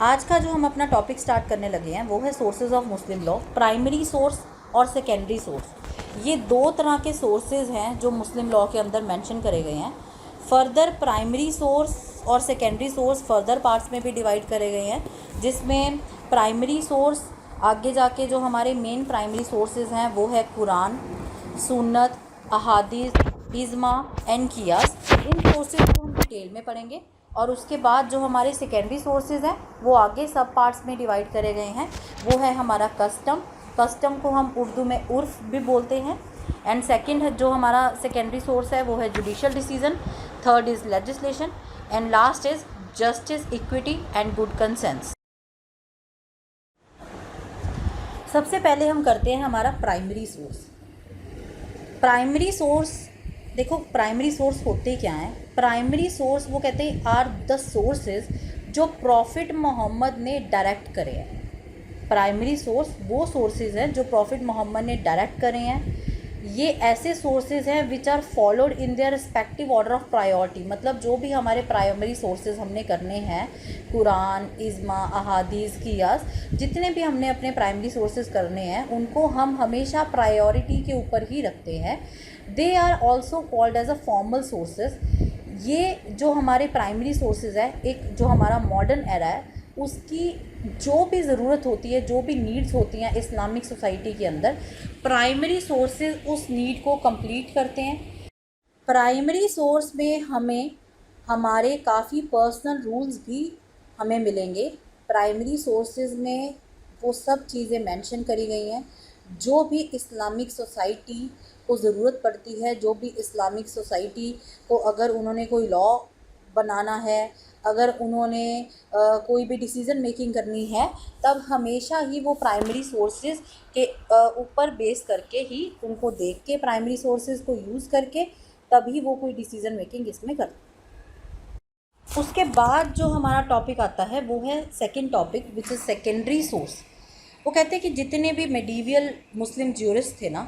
आज का जो हम अपना टॉपिक स्टार्ट करने लगे हैं वो है sources of Muslim law. Primary source और सेकेंडरी सोर्स, ये दो तरह के सोर्सेज हैं जो मुस्लिम लॉ के अंदर मेंशन करे गए हैं। फर्दर प्राइमरी सोर्स और सेकेंडरी सोर्स फर्दर पार्ट्स में भी डिवाइड करे गए हैं, जिसमें प्राइमरी सोर्स आगे जाके जो हमारे मेन प्राइमरी सोर्सेज हैं वो है कुरान, सुन्नत, अहादीस, इज्मा एंड कियास। इन सोर्सेज को हम डिटेल में पढ़ेंगे और उसके बाद जो हमारे सेकेंडरी सोर्सेज हैं वो आगे सब पार्ट्स में डिवाइड करे गए हैं। वो है हमारा कस्टम को हम उर्दू में उर्फ भी बोलते हैं। एंड सेकंड जो हमारा सेकेंडरी सोर्स है वो है judicial decision. Third is legislation and last is justice, equity and good conscience. सबसे पहले हम करते हैं हमारा प्राइमरी सोर्स। प्राइमरी सोर्स, देखो प्राइमरी सोर्स होते क्या हैं। प्राइमरी सोर्स वो कहते हैं आर द सोर्सेज जो प्रॉफिट मोहम्मद ने डायरेक्ट करे हैं। प्राइमरी सोर्स वो सोर्सेज हैं जो प्रॉफिट मोहम्मद ने डायरेक्ट करे हैं। ये ऐसे सोर्सेज हैं which are followed in their respective order of priority. मतलब जो भी हमारे प्राइमरी सोर्सेज हमने करने हैं, कुरान, इज्मा, अहादीस, कियास, जितने भी हमने अपने प्राइमरी सोर्सेज करने हैं उनको हम हमेशा प्रायोरिटी के ऊपर ही रखते हैं। They are also called as a formal sources. ये जो हमारे प्राइमरी सोर्सेज है, एक जो हमारा मॉडर्न एरा है उसकी जो भी ज़रूरत होती है, जो भी नीड्स होती हैं इस्लामिक सोसाइटी के अंदर, प्राइमरी सोर्सेज उस नीड को कंप्लीट करते हैं। प्राइमरी सोर्स में हमें हमारे काफ़ी पर्सनल रूल्स भी हमें मिलेंगे। प्राइमरी सोर्सेज में वो सब चीज़ें मेंशन करी गई हैं जो भी इस्लामिक सोसाइटी को ज़रूरत पड़ती है। जो भी इस्लामिक सोसाइटी को अगर उन्होंने कोई लॉ बनाना है, अगर उन्होंने कोई भी डिसीज़न मेकिंग करनी है, तब हमेशा ही वो प्राइमरी सोर्सेज के ऊपर बेस करके ही, उनको देख के, प्राइमरी सोर्सेज को यूज़ करके तभी वो कोई डिसीज़न मेकिंग इसमें करते हैं। उसके बाद जो हमारा टॉपिक आता है वो है second topic which is secondary source. वो कहते हैं कि जितने भी मेडिवियल मुस्लिम ज्यूरिस्ट थे ना,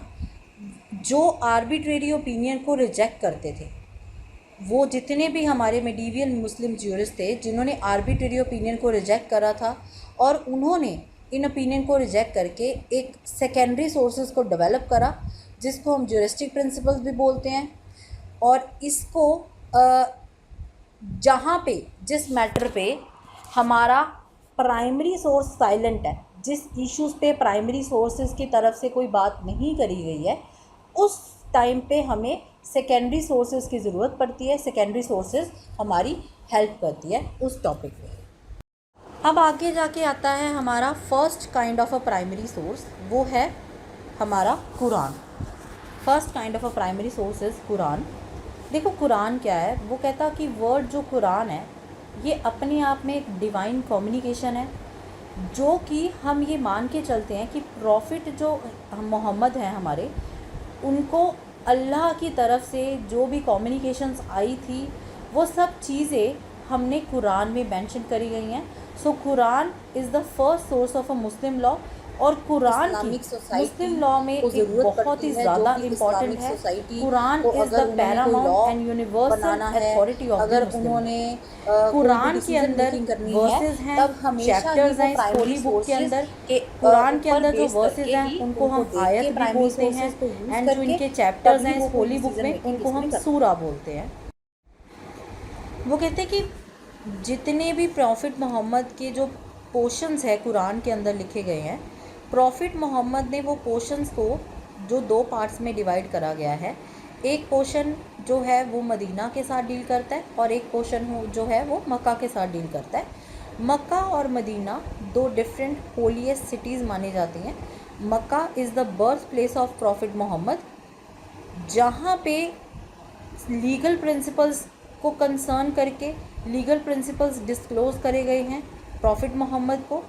जो आर्बिट्रेरी ओपिनियन को रिजेक्ट करते थे, वो जितने भी हमारे मेडिवियल मुस्लिम ज्यूरिस्ट थे जिन्होंने आर्बिट्रेरी ओपिनियन को रिजेक्ट करा था, और उन्होंने इन ओपिनियन को रिजेक्ट करके एक सेकेंडरी सोर्सेज को डेवलप करा जिसको हम ज्यूरिस्टिक प्रिंसिपल्स भी बोलते हैं। और इसको जहाँ पे, जिस मैटर पे हमारा प्राइमरी सोर्स साइलेंट है, जिस इश्यूज़ पे प्राइमरी सोर्सेज की तरफ से कोई बात नहीं करी गई है, उस टाइम पे हमें सेकेंडरी सोर्सेज की ज़रूरत पड़ती है। सेकेंडरी सोर्सेज हमारी हेल्प करती है उस टॉपिक पे। अब आगे जाके आता है हमारा first kind of a primary source, वो है हमारा Quran. First kind of a primary source is Quran. देखो कुरान क्या है, वो कहता कि वर्ड जो कुरान है ये अपने आप में एक डिवाइन कम्युनिकेशन है, जो कि हम ये मान के चलते हैं कि प्रॉफिट जो मोहम्मद हैं हमारे, उनको अल्लाह की तरफ से जो भी कम्युनिकेशंस आई थी वो सब चीज़ें हमने कुरान में मेंशन करी गई हैं। So Quran is the first source of a Muslim law. और कुरान की मुस्लिम लॉ में एक बहुत ही ज़्यादा इम्पॉर्टेंट है। Quran is the Paramount and universal authority of the Muslim. Quran के अंदर वर्सेस हैं, चैप्टर्स हैं इस होली बुक के अंदर। कुरान के अंदर जो वर्सेस हैं उनको हम आयत भी बोलते हैं, एंड जो इनके चैप्टर्स हैं इस होली बुक में उनको हम सूरा बोलते हैं। वो कहते हैं कि जितने भी प्रॉफिट मोहम्मद के जो पोर्शंस है कुरान के अंदर लिखे गए हैं, प्रॉफिट मोहम्मद ने वो पोर्शंस को जो दो पार्ट्स में डिवाइड करा गया है, एक पोर्शन जो है वो मदीना के साथ डील करता है और एक पोर्शन जो है वो मक्का के साथ डील करता है। मक्का और मदीना दो डिफरेंट होलीएस्ट सिटीज़ माने जाती हैं। Mecca is the birth place of prophet Muhammad, जहाँ पे लीगल प्रिंसिपल्स को कंसर्न करके लीगल प्रिंसिपल्स डिस्क्लोज़ करे गए हैं प्रॉफिट मोहम्मद को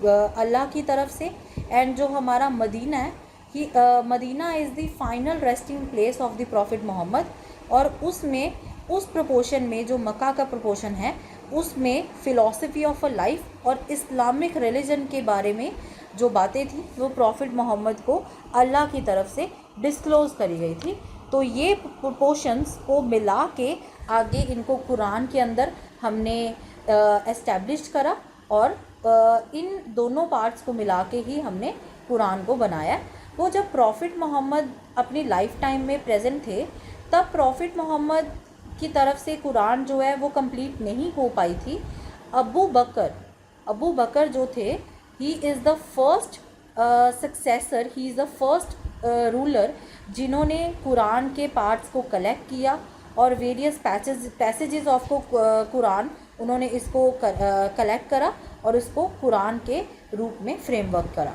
अल्लाह की तरफ से। एंड जो हमारा मदीना है कि Medina is the final resting place of the prophet Mohammad, और उसमें उस प्रोपोर्शन में जो मक्का का प्रोपोर्शन है उसमें फ़िलॉसफी ऑफ अ लाइफ और इस्लामिक रिलीजन के बारे में जो बातें थी वो प्रॉफिट मोहम्मद को अल्लाह की तरफ से डिस्क्लोज़ करी गई थी। तो ये प्रोपोर्शंस को मिला के आगे इनको कुरान के अंदर हमने एस्टैब्लिश करा। और इन दोनों पार्ट्स को मिला के ही हमने कुरान को बनाया। वो जब प्रॉफिट मोहम्मद अपनी लाइफ टाइम में प्रेजेंट थे तब प्रॉफिट मोहम्मद की तरफ से कुरान जो है वो कंप्लीट नहीं हो पाई थी। अबू बकर जो थे, he is the first successor, he is the first ruler जिन्होंने कुरान के पार्ट्स को कलेक्ट किया और वेरियस पैसेजेस ऑफ कुरान उन्होंने इसको कलेक्ट करा और इसको कुरान के रूप में फ्रेमवर्क करा।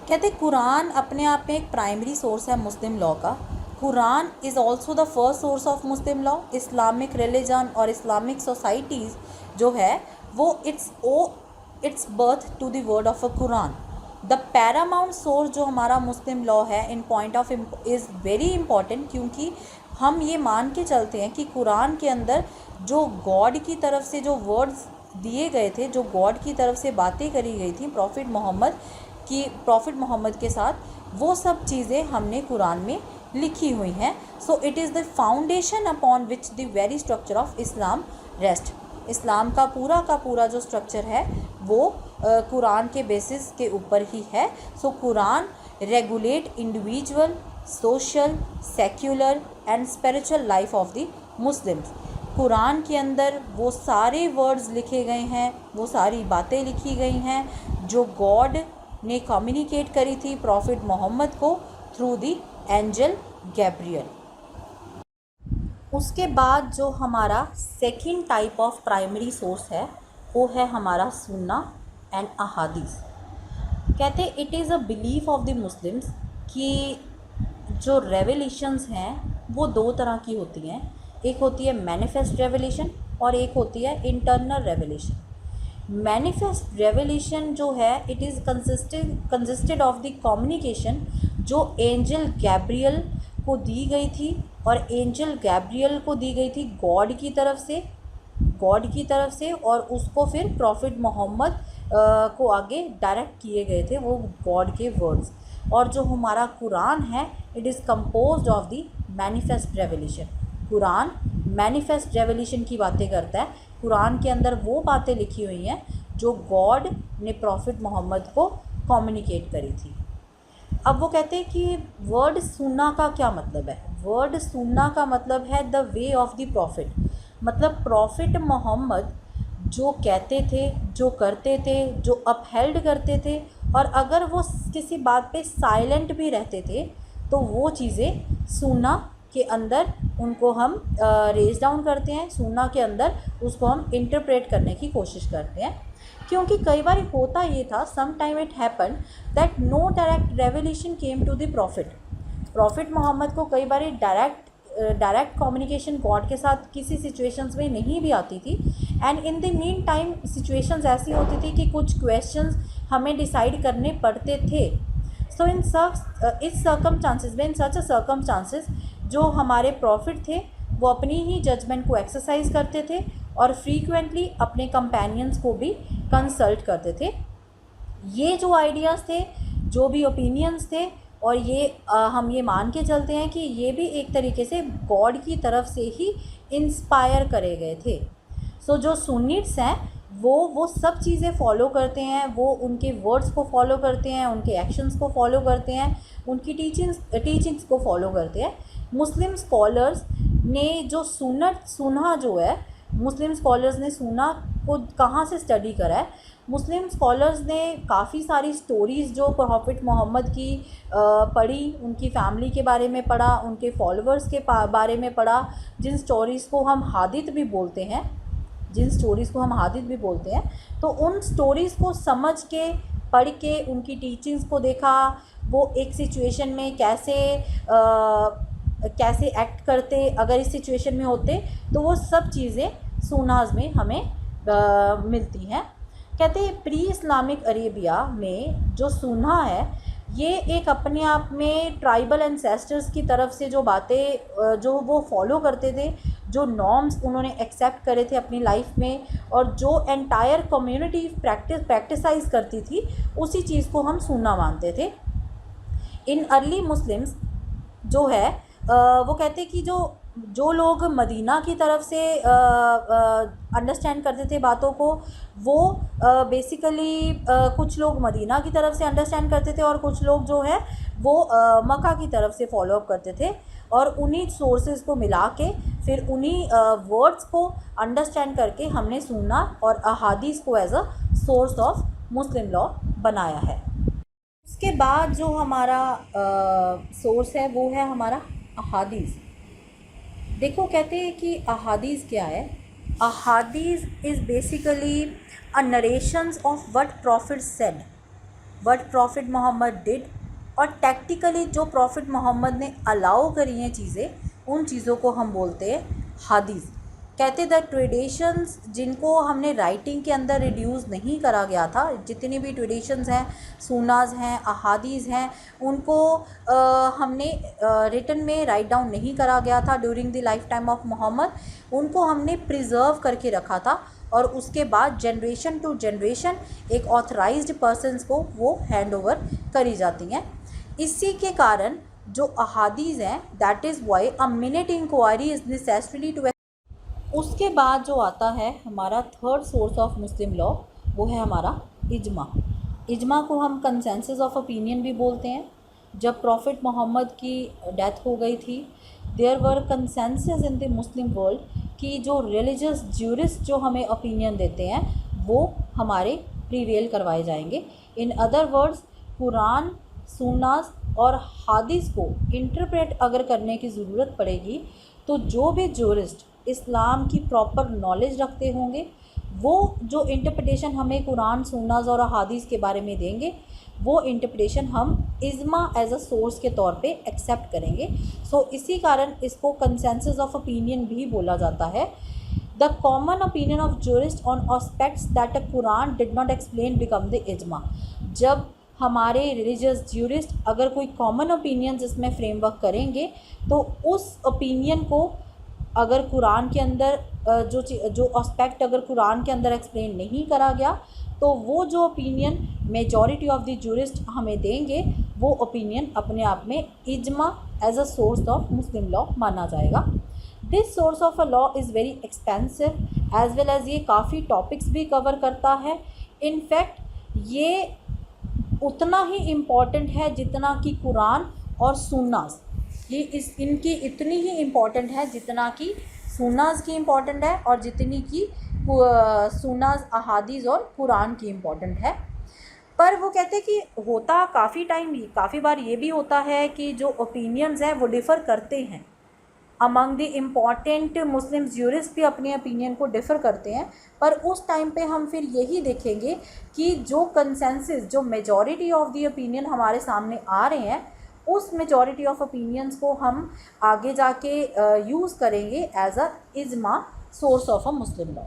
कहते कुरान अपने आप में एक प्राइमरी सोर्स है मुस्लिम लॉ का। Quran is also the first source of Muslim law. Islamic religion और इस्लामिक सोसाइटीज़ जो है वो its birth to the word of a Quran. The paramount source जो हमारा मुस्लिम लॉ है in point of is very important, क्योंकि हम ये मान के चलते हैं कि कुरान के अंदर जो गॉड की तरफ से जो वर्ड्स दिए गए थे, जो गॉड की तरफ से बातें करी गई थी प्रॉफिट मोहम्मद के साथ, वो सब चीज़ें हमने कुरान में लिखी हुई हैं। So it is the foundation upon which the very structure of Islam rest. Islam का पूरा जो स्ट्रक्चर है वो कुरान के बेसिस के ऊपर ही है। So Quran regulate individual, social, secular and spiritual life of the Muslims. कुरान के अंदर वो सारे वर्ड्स लिखे गए हैं, वो सारी बातें लिखी गई हैं जो गॉड ने कम्युनिकेट करी थी प्रॉफिट मोहम्मद को थ्रू द एंजल गैब्रियल। उसके बाद जो हमारा second type of primary source है वो है हमारा सुन्ना एंड अहादीस। कहते it is a belief of the Muslims कि जो रेवलेशंस हैं वो दो तरह की होती हैं। एक होती है मैनिफेस्ट रेवलेशन और एक होती है इंटरनल रेवलेशन। मैनिफेस्ट रेवलेशन जो है it is consisted of the communication जो एंजल गैब्रियल को दी गई थी, और एंजल गैब्रियल को दी गई थी गॉड की तरफ से और उसको फिर प्रॉफिट मोहम्मद को आगे डायरेक्ट किए गए थे वो गॉड के वर्ड्स। और जो हमारा कुरान है it is composed of the manifest revelation. Quran manifest revelation की बातें करता है। कुरान के अंदर वो बातें लिखी हुई हैं जो गॉड ने प्रॉफिट मोहम्मद को कम्युनिकेट करी थी। अब वो कहते हैं कि वर्ड सुन्ना का क्या मतलब है। वर्ड सुन्ना का मतलब है the way of the profit. मतलब प्रॉफिट मोहम्मद जो कहते थे, जो करते थे, जो अपहेल्ड करते थे, और अगर वो किसी बात पे साइलेंट भी रहते थे तो वो चीज़ें सुन्ना के अंदर उनको हम रेज डाउन करते हैं, सुन्ना के अंदर उसको हम इंटरप्रेट करने की कोशिश करते हैं। क्योंकि कई बार होता ये था, some time it happen that no direct revelation came to the prophet Mohammad को कई बार डायरेक्ट कम्युनिकेशन गॉड के साथ किसी सिचुएशंस में नहीं भी आती थी। And in the mean time situations ऐसी होती थी कि कुछ क्वेश्चंस हमें डिसाइड करने पड़ते थे। सो इन सच सर्कमस्टांसेस जो हमारे प्रॉफिट थे वो अपनी ही जजमेंट को एक्सरसाइज करते थे और फ्रीक्वेंटली अपने कंपेनियंस को भी कंसल्ट करते थे। ये जो आइडियाज़ थे, जो भी ओपिनियंस थे, और ये हम ये मान के चलते हैं कि ये भी एक तरीके से गॉड की तरफ से ही इंस्पायर करे गए थे। सो जो सुन्नीट्स हैं वो सब चीज़ें फॉलो करते हैं, वो उनके वर्ड्स को फॉलो करते हैं, उनके एक्शंस को फॉलो करते हैं, उनकी टीचिंग्स को फॉलो करते हैं। मुस्लिम स्कॉलर्स ने जो सुना जो है, मुस्लिम स्कॉलर्स ने सुना को कहाँ से स्टडी करा है। मुस्लिम स्कॉलर्स ने काफ़ी सारी स्टोरीज़ जो प्रॉफिट मोहम्मद की पढ़ी, उनकी फैमिली के बारे में पढ़ा, उनके फॉलोअर्स के बारे में पढ़ा, जिन स्टोरीज़ को हम हादिथ भी बोलते हैं, तो उन स्टोरीज़ को समझ के, पढ़ के, उनकी टीचिंग्स को देखा, वो एक सिचुएशन में कैसे एक्ट करते, अगर इस सिचुएशन में होते, तो वो सब चीज़ें सुनाज में हमें मिलती हैं। कहते हैं प्री इस्लामिक अरेबिया में जो सुना है ये एक अपने आप में ट्राइबल एंसेस्टर्स की तरफ से जो बातें जो वो फॉलो करते थे, जो नॉर्म्स उन्होंने एक्सेप्ट करे थे अपनी लाइफ में, और जो एंटायर कम्युनिटी प्रैक्टिसाइज करती थी, उसी चीज़ को हम सुन्ना मानते थे। इन अर्ली मुस्लिम्स जो है वो कहते हैं कि जो जो लोग मदीना की तरफ से अंडरस्टैंड करते थे बातों को, वो बेसिकली कुछ लोग मदीना की तरफ से अंडरस्टैंड करते थे और कुछ लोग जो है वो मक्का की तरफ से फॉलो अप करते थे, और उन्हीं सोर्सेज को मिला के फिर उन्हीं वर्ड्स को अंडरस्टैंड करके हमने सुन्ना और अहादीस को as a source of Muslim law बनाया है। उसके बाद जो हमारा सोर्स है वो है हमारा अहादीस। देखो, कहते हैं कि अहादीस क्या है। अहादीस is basically a narrations of what prophet said, what prophet Mohammad did, और टैक्टिकली जो प्रॉफिट मोहम्मद ने अलाउ करी हैं चीज़ें, उन चीज़ों को हम बोलते हैं हादीस। कहते द ट्रेडिशंस जिनको हमने राइटिंग के अंदर रिड्यूस नहीं करा गया था, जितनी भी ट्रेडिशंस हैं, सुन्नास हैं, अहादीस हैं, उनको हमने रिटन में राइट डाउन नहीं करा गया था during the life time of Mohammad, उनको हमने प्रिजर्व करके रखा था, और उसके बाद जनरेशन टू जनरेशन एक ऑथराइज्ड पर्सन्स को वो हैंड ओवर करी जाती हैं। इसी के कारण जो अहादीस हैं, that is why a minute inquiry is necessary too. उसके बाद जो आता है हमारा third source of Muslim law, वो है हमारा इजमा। इजमा को हम कंसेंसस ऑफ ओपिनियन भी बोलते हैं। जब प्रॉफिट मोहम्मद की डेथ हो गई थी, there were consensus in the Muslim world कि जो रिलीजियस ज्यूरिस्ट जो हमें ओपिनियन देते हैं वो हमारे प्रिवेल करवाए जाएंगे। इन अदर वर्ड्स, कुरान, सुन्नास और हादीस को इंटरप्रेट अगर करने की ज़रूरत पड़ेगी, तो जो भी ज्यूरिस्ट इस्लाम की प्रॉपर नॉलेज रखते होंगे, वो जो इंटरप्रिटेशन हमें कुरान, सुन्नास और हादीस के बारे में देंगे, वो इंटरप्रिटेशन हम इजमा एज अ सोर्स के तौर पे एक्सेप्ट करेंगे। सो इसी कारण इसको कंसेंसस ऑफ ओपिनियन भी बोला जाता है। The common opinion of jurist on aspects that a Quran did not explain become the ijma. जब हमारे रिलीजियस ज्यूरिस्ट अगर कोई कॉमन ओपिनियंस इसमें फ्रेमवर्क करेंगे, तो उस ओपिनियन को अगर कुरान के अंदर जो एस्पेक्ट अगर कुरान के अंदर एक्सप्लेन नहीं करा गया, तो वो जो opinion majority of the jurist हमें देंगे, वो ओपिनियन अपने आप में ijma as a source of Muslim law माना जाएगा। This source of a law is very expensive as well as ये काफ़ी टॉपिक्स भी कवर करता है। इनफैक्ट ये उतना ही इम्पॉर्टेंट है जितना कि कुरान और सुन्नास, ये इनकी इतनी ही इम्पॉर्टेंट है जितना कि सुन्नास की इम्पॉर्टेंट है और जितनी कि सुन्नास, अहादीस और कुरान की इम्पॉर्टेंट है। पर वो कहते हैं कि होता काफ़ी बार ये भी होता है कि जो ओपिनियंस हैं वो डिफ़र करते हैं। Among the important Muslim jurist भी अपने ओपिनियन को डिफ़र करते हैं, पर उस टाइम पे हम फिर यही देखेंगे कि जो कंसेंसस, जो मेजॉरिटी ऑफ द ओपिनियन हमारे सामने आ रहे हैं, उस मेजॉरिटी ऑफ ओपिनियंस को हम आगे जाके यूज़ करेंगे as a ijma, source of a Muslim law.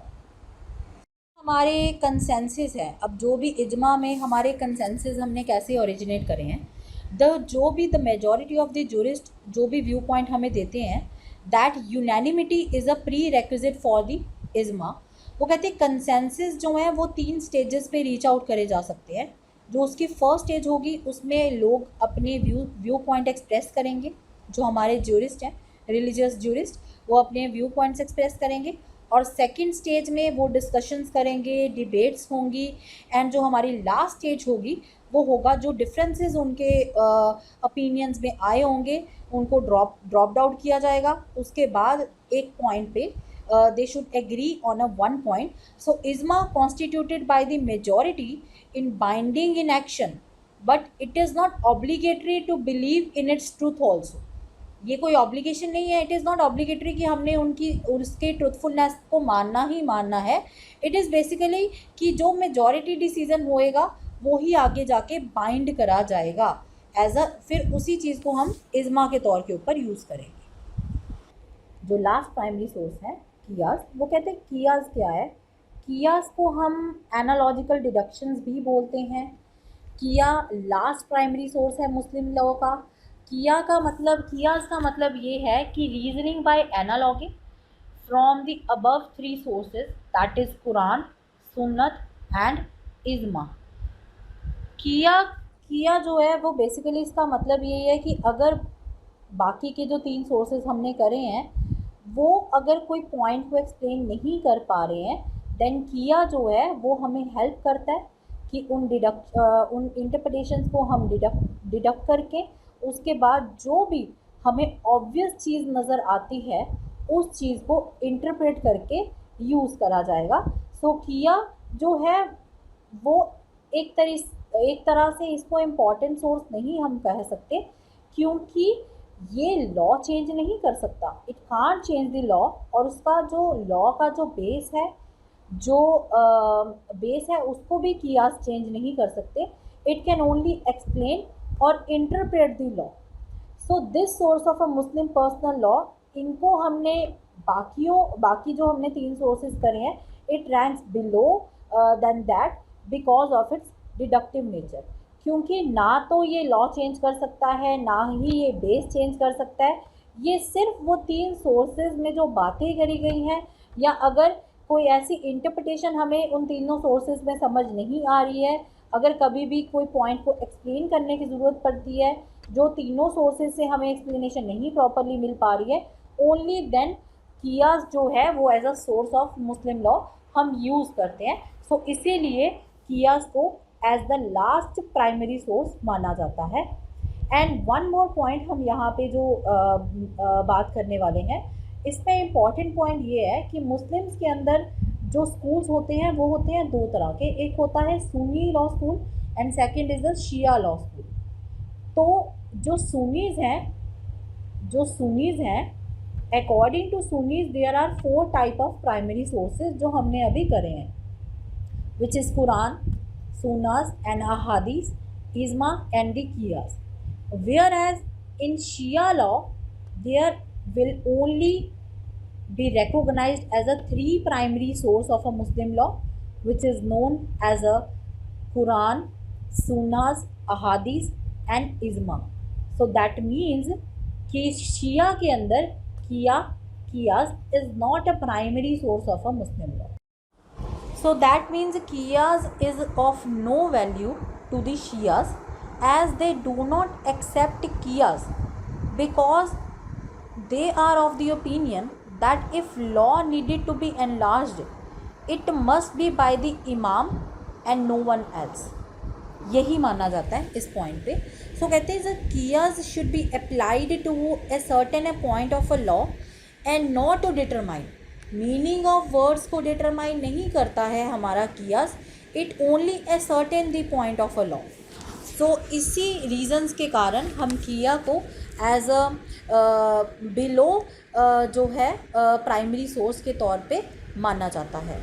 हमारे कंसेंसस है, अब जो भी इजमा में हमारे कंसेंसस हमने कैसे ओरिजिनेट करे हैं, the majority of the jurist जो भी व्यू पॉइंट हमें देते हैं, that unanimity is a prerequisite for the ijma. वो कहते हैं कंसेंसस जो है वो 3 स्टेजेस पे रीच आउट करे जा सकते हैं। जो उसकी फर्स्ट स्टेज होगी उसमें लोग अपने व्यू पॉइंट एक्सप्रेस करेंगे, जो हमारे ज्यूरिस्ट हैं, रिलीजियस ज्यूरिस्ट, वो अपने व्यू पॉइंट्स एक्सप्रेस करेंगे। और सेकंड स्टेज में वो डिस्कशंस करेंगे, डिबेट्स होंगी, एंड जो हमारी लास्ट स्टेज होगी वो होगा जो डिफरेंसेस उनके ओपिनियंस में आए होंगे उनको ड्रॉप आउट किया जाएगा। उसके बाद एक पॉइंट पे they should agree on a one point. So isma constituted by the majority in binding in action, but it is not obligatory to believe in its truth also. ये कोई obligation नहीं है, इट इज़ नॉट ऑब्लिगेटरी कि हमने उसके truthfulness को मानना ही मानना है। इट इज़ बेसिकली कि जो मेजॉरिटी डिसीजन होएगा वो ही आगे जाके बाइंड करा जाएगा एज अ, फिर उसी चीज़ को हम इजमा के तौर के ऊपर यूज़ करेंगे। जो लास्ट प्राइमरी सोर्स है कियास, वो कहते हैं कियास क्या है। कियास को हम एनालॉजिकल डिडक्शंस भी बोलते हैं। किया लास्ट प्राइमरी सोर्स है मुस्लिम लॉ का। कियास का मतलब ये है कि reasoning bye analogy from the above 3 sources, that is Quran, सुन्नत एंड इजमा। किया जो है वो बेसिकली इसका मतलब यही है कि अगर बाकी के जो 3 सोर्सेज हमने करे हैं वो अगर कोई पॉइंट को एक्सप्लेन नहीं कर पा रहे हैं, देन किया जो है वो हमें हेल्प करता है कि उन इंटरप्रिटेशंस को हम डिडक्ट करके उसके बाद जो भी हमें ऑब्वियस चीज़ नज़र आती है उस चीज़ को इंटरप्रेट करके यूज़ करा जाएगा। सो किया जो है वो एक तरह से इसको इम्पॉर्टेंट सोर्स नहीं हम कह सकते, क्योंकि ये लॉ चेंज नहीं कर सकता, it can't change the law. और उसका जो लॉ का जो बेस है, जो बेस है उसको भी कियास चेंज नहीं कर सकते। इट कैन ओनली एक्सप्लेन और interpret the law. So this source of a Muslim personal law, इनको हमने बाकी जो हमने 3 सोर्सेज करे हैं, it ranks below than that because of its deductive nature. क्योंकि ना तो ये लॉ चेंज कर सकता है, ना ही ये बेस चेंज कर सकता है। ये सिर्फ वो 3 सोर्सेज में जो बातें करी गई हैं, या अगर कोई ऐसी इंटरप्रिटेशन हमें उन तीनों सोर्सेज में समझ नहीं आ रही है, अगर कभी भी कोई पॉइंट को एक्सप्लेन करने की ज़रूरत पड़ती है जो तीनों सोर्सेज से हमें एक्सप्लेनेशन नहीं प्रॉपरली मिल पा रही है, ओनली देन कियास जो है वो as a source of Muslim law हम यूज़ करते हैं। सो इसीलिए कियास को as the last primary source माना जाता है। एंड वन मोर पॉइंट हम यहाँ पे जो बात करने वाले हैं, इसमें इम्पॉर्टेंट पॉइंट ये है कि मुस्लिम्स के अंदर जो स्कूल्स होते हैं वो होते हैं 2 तरह के। एक होता है Sunni law school and second is the Shia law school. तो जो सुन्नीज़ हैं according to Sunnis there are 4 type of primary sources जो हमने अभी करे हैं, which is Quran, Sunnas and ahadith, ijma and the qiyas. Whereas in Shia law there will only be recognized as a 3 primary source of a Muslim law, which is known as a Quran, Sunnahs, Ahadith and Ijma. So that means कि शिया के अंदर कियास is not a primary source of a Muslim law. So that means Qiyas is of no value to the Shias, as they do not accept Qiyas because they are of the opinion that if law needed to be enlarged, it must be by the Imam and no one else. यही माना जाता है इस point पे। सो कहते हैं the qiyas should be applied to a certain point of a law and not to determine meaning of words को डिटरमाइन नहीं करता है हमारा कियास, it only a certain the point of a law. So इसी रीज़न्स के कारण हम किया को एज अ बिलो जो है प्राइमरी सोर्स के तौर पे माना जाता है।